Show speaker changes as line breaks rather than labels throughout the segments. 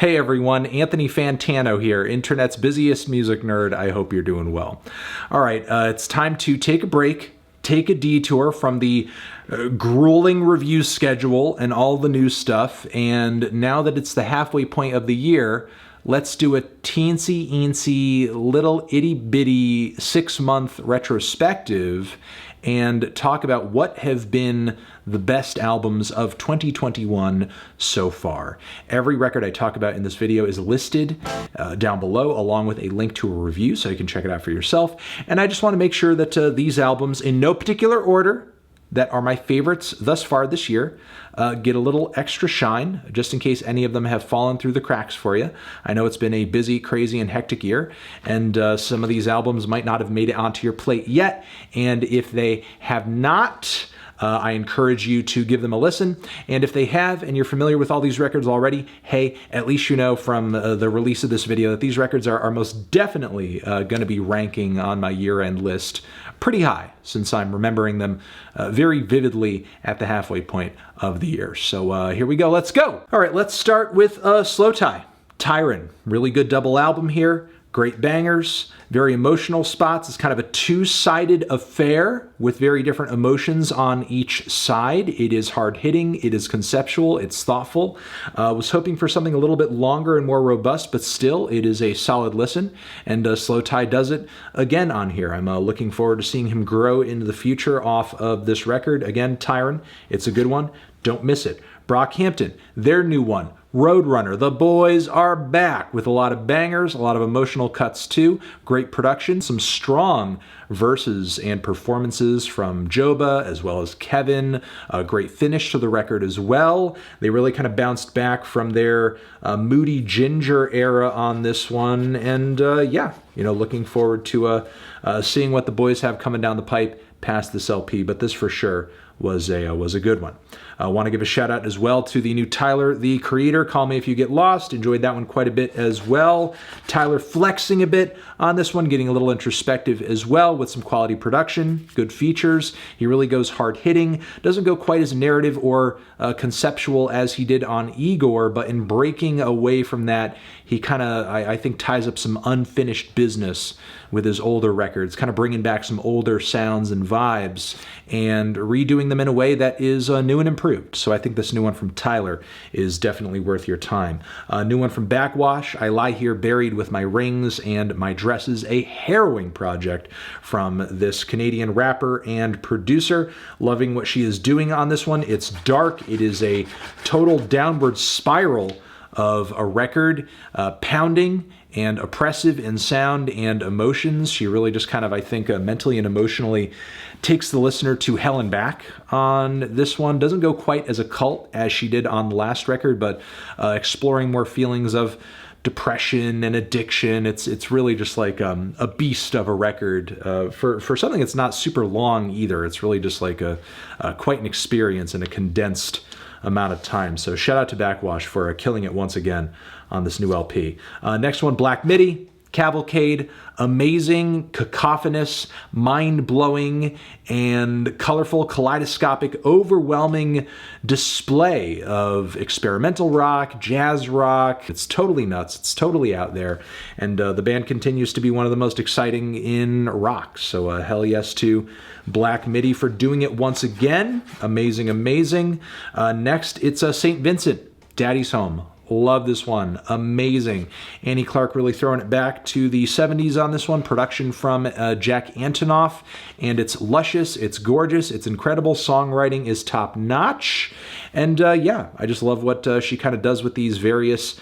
Hey everyone, Anthony Fantano here, internet's busiest music nerd. I hope you're doing well. All right, it's time to take a break, take a detour from the grueling review schedule and all the new stuff, and now that it's the halfway point of the year, let's do a teensy-eensy, little itty-bitty 6-month retrospective and talk about what have been the best albums of 2021 so far. Every record I talk about in this video is listed down below, along with a link to a review, so you can check it out for yourself. And I just want to make sure that these albums, in no particular order, that are my favorites thus far this year, get a little extra shine, just in case any of them have fallen through the cracks for you. I know it's been a busy, crazy, and hectic year, and some of these albums might not have made it onto your plate yet, and if they have not, I encourage you to give them a listen, and if they have, and you're familiar with all these records already, hey, at least you know from the release of this video that these records are most definitely going to be ranking on my year-end list pretty high, since I'm remembering them very vividly at the halfway point of the year. So here we go, let's go! All right, let's start with slowthai. Tyron, really good double album here. Great bangers, very emotional spots. It's kind of a two-sided affair with very different emotions on each side. It is hard-hitting, it is conceptual, it's thoughtful. Was hoping for something a little bit longer and more robust, but still, it is a solid listen, and slowthai does it again on here. I'm looking forward to seeing him grow into the future off of this record. Again, Tyron, it's a good one. Don't miss it. Brockhampton, their new one. ROADRUNNER, the boys are back with a lot of bangers, a lot of emotional cuts too, great production, some strong verses and performances from Joba as well as Kevin, a great finish to the record as well. They really kind of bounced back from their Moody Ginger era on this one, and yeah, you know, looking forward to seeing what the boys have coming down the pipe past this LP, but this for sure was a good one. I want to give a shout out as well to the new Tyler, the Creator, Call Me If You Get Lost. Enjoyed that one quite a bit as well. Tyler flexing a bit on this one, getting a little introspective as well with some quality production, good features. He really goes hard hitting. Doesn't go quite as narrative or conceptual as he did on Igor, but in breaking away from that, he kind of, I think, ties up some unfinished business with his older records, kind of bringing back some older sounds and vibes and redoing them in a way that is new and improved. So I think this new one from Tyler is definitely worth your time. A new one from Backwash, I Lie Here Buried With My Rings and My Dresses, a harrowing project from this Canadian rapper and producer. Loving what she is doing on this one. It's dark. It is a total downward spiral of a record, pounding and oppressive in sound and emotions. She really just kind of, I think, mentally and emotionally takes the listener to hell and back on this one. Doesn't go quite as a cult as she did on the last record, but exploring more feelings of depression and addiction. It's really just like a beast of a record for something that's not super long either. It's really just like quite an experience in a condensed amount of time. So shout out to Backwash for killing it once again on this new LP. Next one, Black Midi, Cavalcade, amazing, cacophonous, mind-blowing, and colorful, kaleidoscopic, overwhelming display of experimental rock, jazz rock. It's totally nuts. It's totally out there. And the band continues to be one of the most exciting in rock. So hell yes to Black Midi for doing it once again. Amazing, amazing. Next, it's St. Vincent, Daddy's Home. Love this one. Amazing. Annie Clark really throwing it back to the 70s on this one. Production from Jack Antonoff. And it's luscious. It's gorgeous. It's incredible. Songwriting is top-notch. And yeah, I just love what she kind of does with these various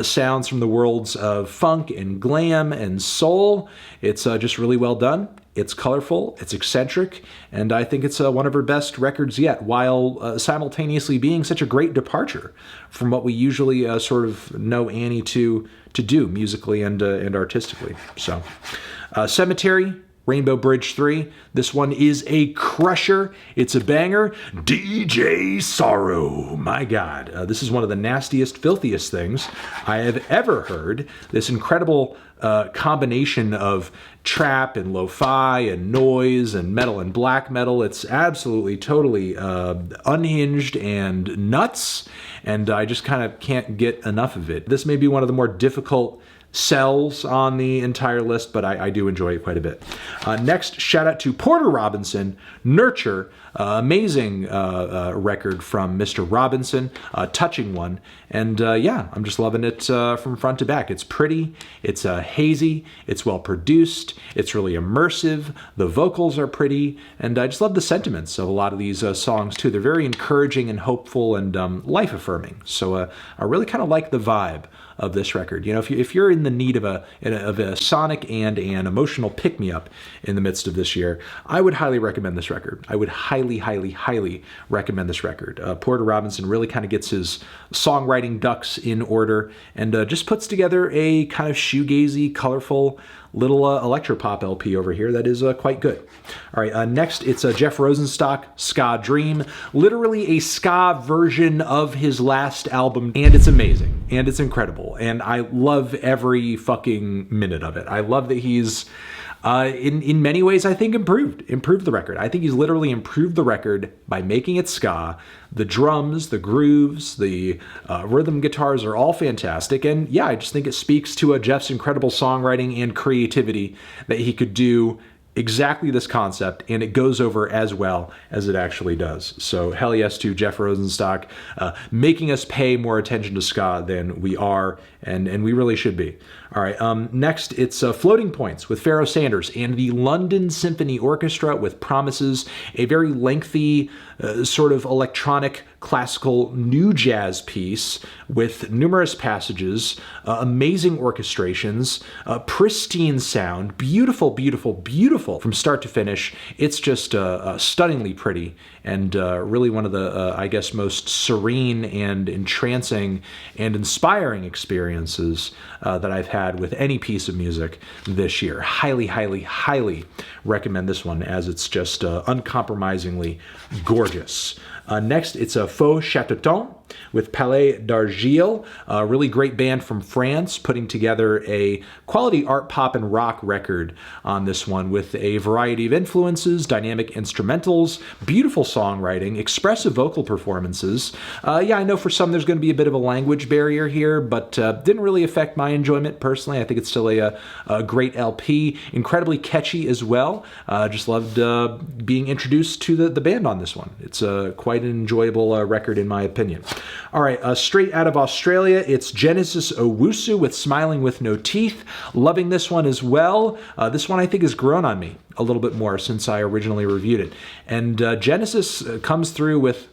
sounds from the worlds of funk and glam and soul. It's just really well done. It's colorful, it's eccentric, and I think it's one of her best records yet, while simultaneously being such a great departure from what we usually sort of know Annie to do musically and artistically. So, Sematary, Rainbow Bridge 3. This one is a crusher. It's a banger. DJ Sorrow. My God. This is one of the nastiest, filthiest things I have ever heard. This incredible combination of trap and lo-fi and noise and metal and black metal. It's absolutely, totally unhinged and nuts, and I just kind of can't get enough of it. This may be one of the more difficult sells on the entire list, but I do enjoy it quite a bit. Next, shout out to Porter Robinson, Nurture, amazing record from Mr. Robinson, touching one, and yeah, I'm just loving it from front to back. It's pretty, it's hazy, it's well produced, it's really immersive, the vocals are pretty, and I just love the sentiments of a lot of these songs too. They're very encouraging and hopeful and life-affirming, so I really kind of like the vibe of this record. You know, if you're in the need of a sonic and an emotional pick-me-up in the midst of this year, I would highly recommend this record. I would highly, highly, highly recommend this record. Porter Robinson really kind of gets his songwriting ducks in order and just puts together a kind of shoegazy, colorful little electropop LP over here that is quite good. All right, next it's Jeff Rosenstock, Ska Dream, literally a ska version of his last album, and it's amazing, and it's incredible, and I love every fucking minute of it. I love that he's in many ways, I think, improved the record. I think he's literally improved the record by making it ska. The drums, the grooves, the rhythm guitars are all fantastic. And yeah, I just think it speaks to Jeff's incredible songwriting and creativity that he could do exactly this concept, and it goes over as well as it actually does. So hell yes to Jeff Rosenstock, making us pay more attention to ska than we are, and we really should be. All right, next it's Floating Points with Pharoah Sanders and the London Symphony Orchestra with Promises, a very lengthy sort of electronic classical new jazz piece with numerous passages, amazing orchestrations, pristine sound, beautiful, beautiful, beautiful from start to finish. It's just stunningly pretty and really one of the, I guess, most serene and entrancing and inspiring experiences that I've had with any piece of music this year. Highly, highly, highly recommend this one, as it's just uncompromisingly gorgeous. Next, it's a Faux Chatterton with Palais d'Argile, a really great band from France, putting together a quality art pop and rock record on this one with a variety of influences, dynamic instrumentals, beautiful songwriting, expressive vocal performances. Yeah, I know for some there's going to be a bit of a language barrier here, but didn't really affect my enjoyment personally. I think it's still a great LP, incredibly catchy as well. Just loved being introduced to the band on this one. It's quite an enjoyable record in my opinion. All right, straight out of Australia, it's Genesis Owusu with Smiling with No Teeth. Loving this one as well. This one I think has grown on me a little bit more since I originally reviewed it. And Genesis comes through with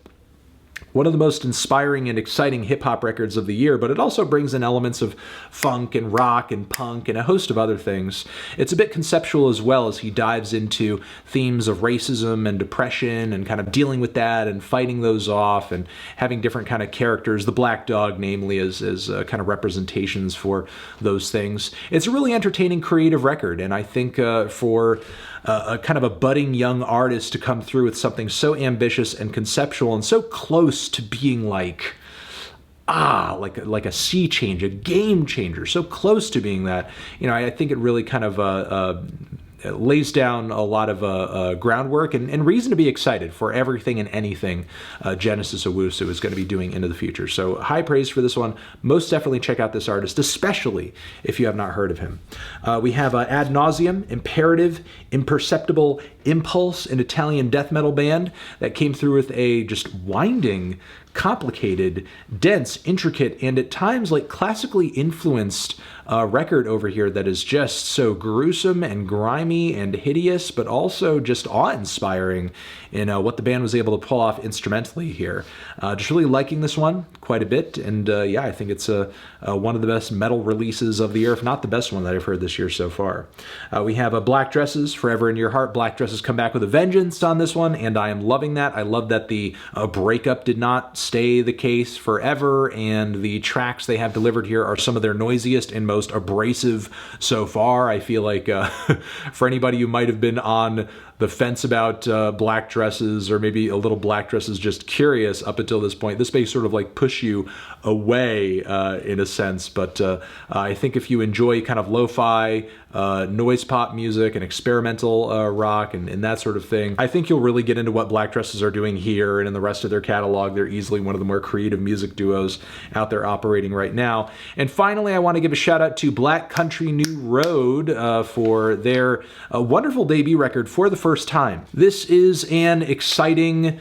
one of the most inspiring and exciting hip-hop records of the year, but it also brings in elements of funk and rock and punk and a host of other things. It's a bit conceptual as well, as he dives into themes of racism and depression and kind of dealing with that and fighting those off and having different kind of characters, the Black Dog namely, as kind of representations for those things. It's a really entertaining, creative record, and I think for a kind of a budding young artist to come through with something so ambitious and conceptual and so close to being like a sea change, a game changer, so close to being that, you know, I think it really kind of lays down a lot of groundwork and reason to be excited for everything and anything Genesis Owusu is going to be doing into the future. So high praise for this one. Most definitely check out this artist, especially if you have not heard of him. We have AdNauseam, Imperative, Imperceptible, Impulse, an Italian death metal band that came through with a just winding, complicated, dense, intricate, and at times like classically influenced record over here that is just so gruesome and grimy and hideous, but also just awe-inspiring in what the band was able to pull off instrumentally here. Just really liking this one quite a bit, and yeah, I think it's one of the best metal releases of the year, if not the best one that I've heard this year so far. We have Black Dresses, Forever in Your Heart. Black Dresses come back with a vengeance on this one, and I am loving that. I love that the breakup did not stay the case forever, and the tracks they have delivered here are some of their noisiest and most abrasive so far. I feel like for anybody who might have been on the fence about black dresses, or maybe a little black dresses just curious up until this point, this may sort of like push you away in a sense. But I think if you enjoy kind of lo-fi, noise pop music and experimental rock and that sort of thing, I think you'll really get into what black dresses are doing here and in the rest of their catalog. They're easily one of the more creative music duos out there operating right now. And finally, I want to give a shout out to Black Country New Road for their wonderful debut record, For the First Time. This is an exciting,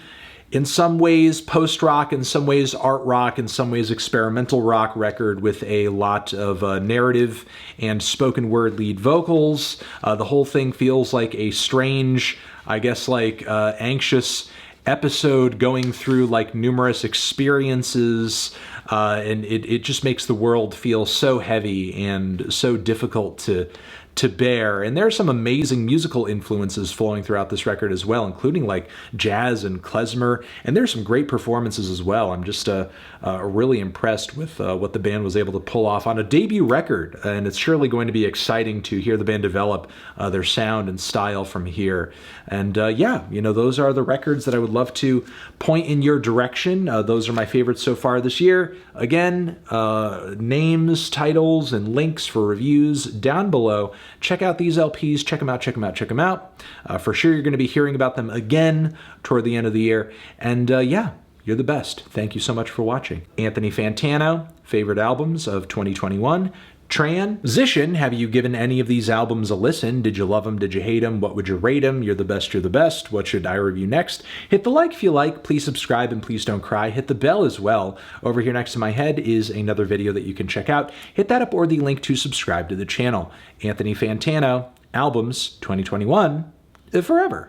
in some ways post-rock, in some ways art rock, in some ways experimental rock record with a lot of narrative and spoken word lead vocals. The whole thing feels like a strange, I guess, like anxious episode going through like numerous experiences, and it just makes the world feel so heavy and so difficult to bear. And there are some amazing musical influences flowing throughout this record as well, including like jazz and klezmer, and there's some great performances as well. I'm just really impressed with what the band was able to pull off on a debut record, and it's surely going to be exciting to hear the band develop their sound and style from here. And yeah, you know, those are the records that I would love to point in your direction. Those are my favorites so far this year. Again, names, titles, and links for reviews down below. Check out these LPs. Check them out, check them out, check them out. For sure, you're going to be hearing about them again toward the end of the year. And yeah, you're the best. Thank you so much for watching. Anthony Fantano, favorite albums of 2021. Transition, have you given any of these albums a listen? Did you love them? Did you hate them? What would you rate them? You're the best, you're the best. What should I review next? Hit the like if you like. Please subscribe and please don't cry. Hit the bell as well. Over here next to my head is another video that you can check out. Hit that up or the link to subscribe to the channel. Anthony Fantano, albums 2021, forever.